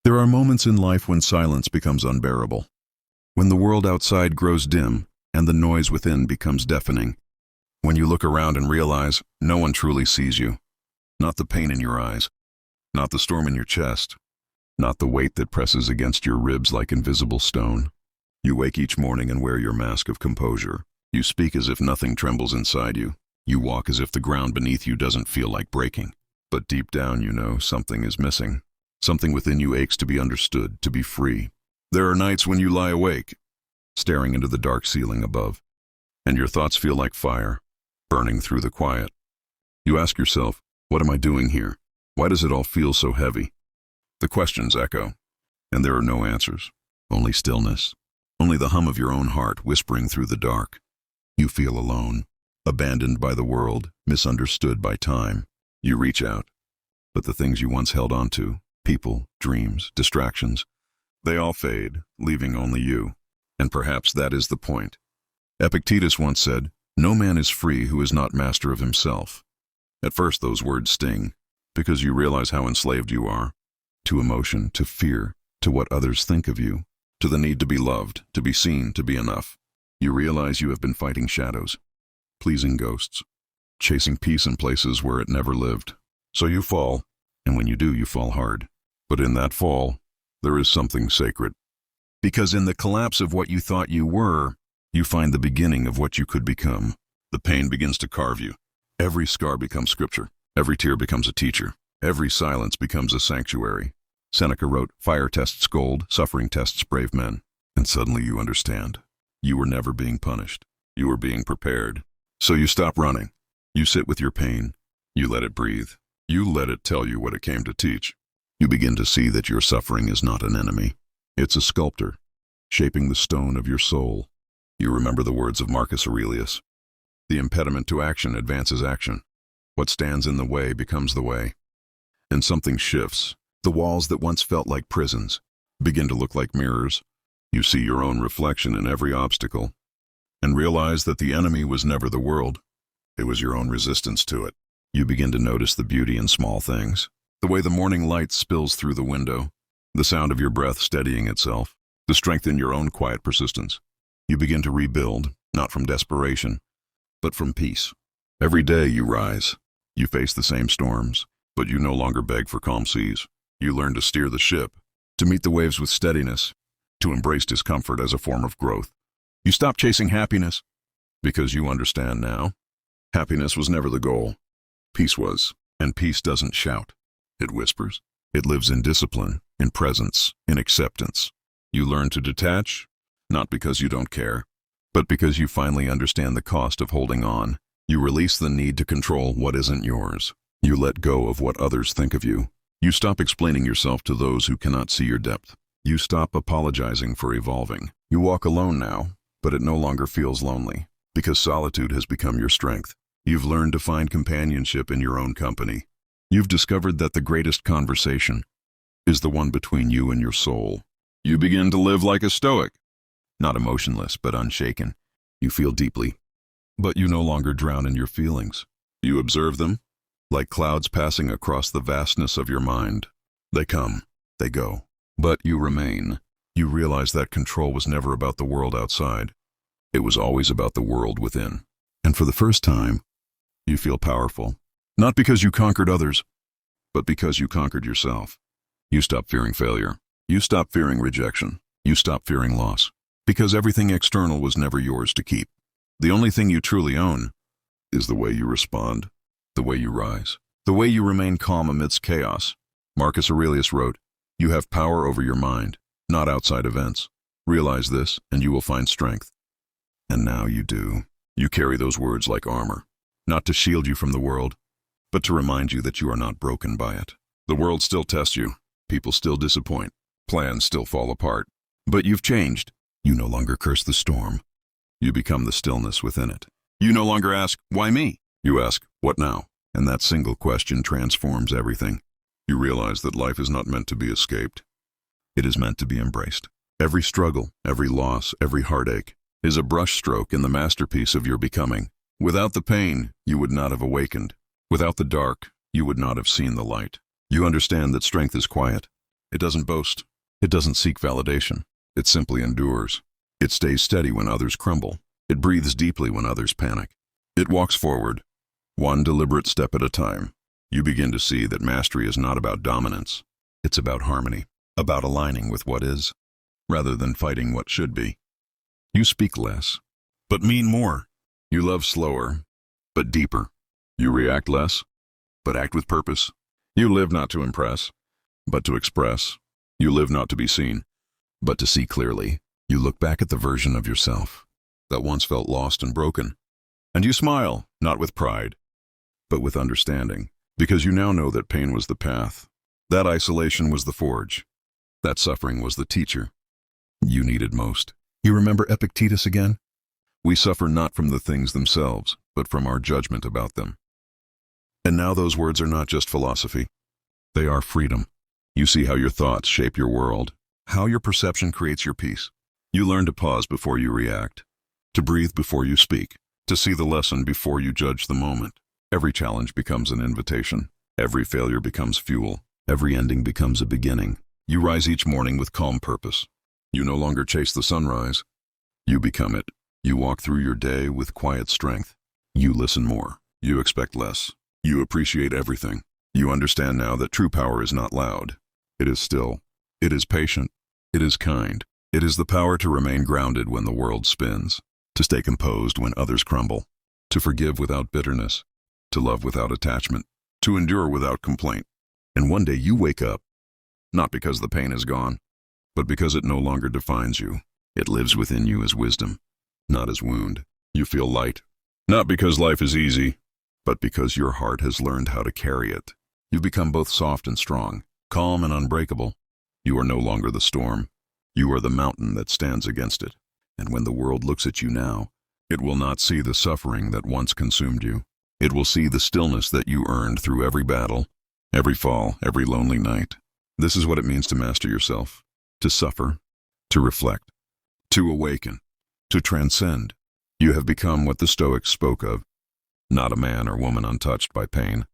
There are moments in life when silence becomes unbearable, when the world outside grows dim and the noise within becomes deafening, when you look around and realize no one truly sees you, not the pain in your eyes, not the storm in your chest, not the weight that presses against your ribs like invisible stone. You wake each morning and wear your mask of composure. You speak as if nothing trembles inside you. You walk as if the ground beneath you doesn't feel like breaking. But deep down you know something is missing. Something within you aches to be understood, to be free. There are nights when you lie awake, staring into the dark ceiling above, and your thoughts feel like fire, burning through the quiet. You ask yourself, what am I doing here? Why does it all feel so heavy? The questions echo, and there are no answers, only stillness, only the hum of your own heart whispering through the dark. You feel alone, abandoned by the world, misunderstood by time. You reach out, but the things you once held on to, people, dreams, distractions, they all fade, leaving only you. And perhaps that is the point. Epictetus once said, "No man is free who is not master of himself." At first those words sting, because you realize how enslaved you are, to emotion, to fear, to what others think of you, to the need to be loved, to be seen, to be enough. You realize you have been fighting shadows, pleasing ghosts, chasing peace in places where it never lived. So you fall, and when you do, you fall hard. But in that fall, there is something sacred. Because in the collapse of what you thought you were, you find the beginning of what you could become. The pain begins to carve you. Every scar becomes scripture. Every tear becomes a teacher. Every silence becomes a sanctuary. Seneca wrote, "Fire tests gold, suffering tests brave men." And suddenly you understand. You were never being punished. You were being prepared. So you stop running. You sit with your pain. You let it breathe. You let it tell you what it came to teach. You begin to see that your suffering is not an enemy. It's a sculptor, shaping the stone of your soul. You remember the words of Marcus Aurelius. The impediment to action advances action. What stands in the way becomes the way. And something shifts. The walls that once felt like prisons begin to look like mirrors. You see your own reflection in every obstacle, and realize that the enemy was never the world. It was your own resistance to it. You begin to notice the beauty in small things. The way the morning light spills through the window, the sound of your breath steadying itself, the strength in your own quiet persistence. You begin to rebuild, not from desperation, but from peace. Every day you rise. You face the same storms, but you no longer beg for calm seas. You learn to steer the ship, to meet the waves with steadiness, to embrace discomfort as a form of growth. You stop chasing happiness, because you understand now. Happiness was never the goal. Peace was, and peace doesn't shout. It whispers. It lives in discipline, in presence, in acceptance. You learn to detach, not because you don't care, but because you finally understand the cost of holding on. You release the need to control what isn't yours. You let go of what others think of you. You stop explaining yourself to those who cannot see your depth. You stop apologizing for evolving. You walk alone now, but it no longer feels lonely, because solitude has become your strength. You've learned to find companionship in your own company. You've discovered that the greatest conversation is the one between you and your soul. You begin to live like a Stoic, not emotionless, but unshaken. You feel deeply, but you no longer drown in your feelings. You observe them, like clouds passing across the vastness of your mind. They come, they go, but you remain. You realize that control was never about the world outside. It was always about the world within. And for the first time, you feel powerful. Not because you conquered others, but because you conquered yourself. You stop fearing failure. You stop fearing rejection. You stop fearing loss. Because everything external was never yours to keep. The only thing you truly own is the way you respond, the way you rise, the way you remain calm amidst chaos. Marcus Aurelius wrote, "You have power over your mind, not outside events. Realize this, and you will find strength." And now you do. You carry those words like armor, not to shield you from the world, but to remind you that you are not broken by it. The world still tests you. People still disappoint. Plans still fall apart. But you've changed. You no longer curse the storm. You become the stillness within it. You no longer ask, "Why me?" You ask, "What now?" And that single question transforms everything. You realize that life is not meant to be escaped. It is meant to be embraced. Every struggle, every loss, every heartache is a brushstroke in the masterpiece of your becoming. Without the pain, you would not have awakened. Without the dark, you would not have seen the light. You understand that strength is quiet, It doesn't boast. It doesn't seek validation. It simply endures. It stays steady when others crumble. It breathes deeply when others panic. It walks forward, one deliberate step at a time. You begin to see that mastery is not about dominance. It's about harmony, about aligning with what is, rather than fighting what should be. You speak less, but mean more. You love slower, but deeper. You react less, but act with purpose. You live not to impress, but to express. You live not to be seen, but to see clearly. You look back at the version of yourself that once felt lost and broken, and you smile, not with pride, but with understanding, because you now know that pain was the path, that isolation was the forge, that suffering was the teacher you needed most. You remember Epictetus again? We suffer not from the things themselves, but from our judgment about them. And now those words are not just philosophy. They are freedom. You see how your thoughts shape your world, how your perception creates your peace. You learn to pause before you react, to breathe before you speak, to see the lesson before you judge the moment. Every challenge becomes an invitation. Every failure becomes fuel. Every ending becomes a beginning. You rise each morning with calm purpose. You no longer chase the sunrise. You become it. You walk through your day with quiet strength. You listen more. You expect less. You appreciate everything. You understand now that true power is not loud. It is still. It is patient. It is kind. It is the power to remain grounded when the world spins, to stay composed when others crumble, to forgive without bitterness, to love without attachment, to endure without complaint. And one day you wake up, not because the pain is gone, but because it no longer defines you. It lives within you as wisdom, not as wound. You feel light, not because life is easy, but because your heart has learned how to carry it. You've become both soft and strong, calm and unbreakable. You are no longer the storm. You are the mountain that stands against it. And when the world looks at you now, it will not see the suffering that once consumed you. It will see the stillness that you earned through every battle, every fall, every lonely night. This is what it means to master yourself, to suffer, to reflect, to awaken, to transcend. You have become what the Stoics spoke of, not a man or woman untouched by pain,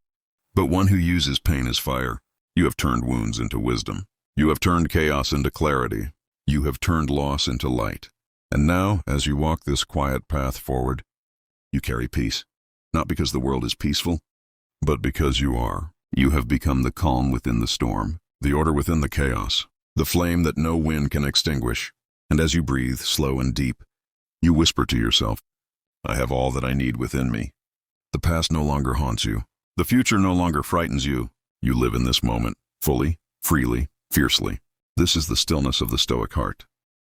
but one who uses pain as fire. You have turned wounds into wisdom. You have turned chaos into clarity. You have turned loss into light. And now, as you walk this quiet path forward, you carry peace, not because the world is peaceful, but because you are. You have become the calm within the storm, the order within the chaos, the flame that no wind can extinguish. And as you breathe, slow and deep, you whisper to yourself, I have all that I need within me. The past no longer haunts you. The future no longer frightens you. You live in this moment, fully, freely, fiercely. This is the stillness of the Stoic heart.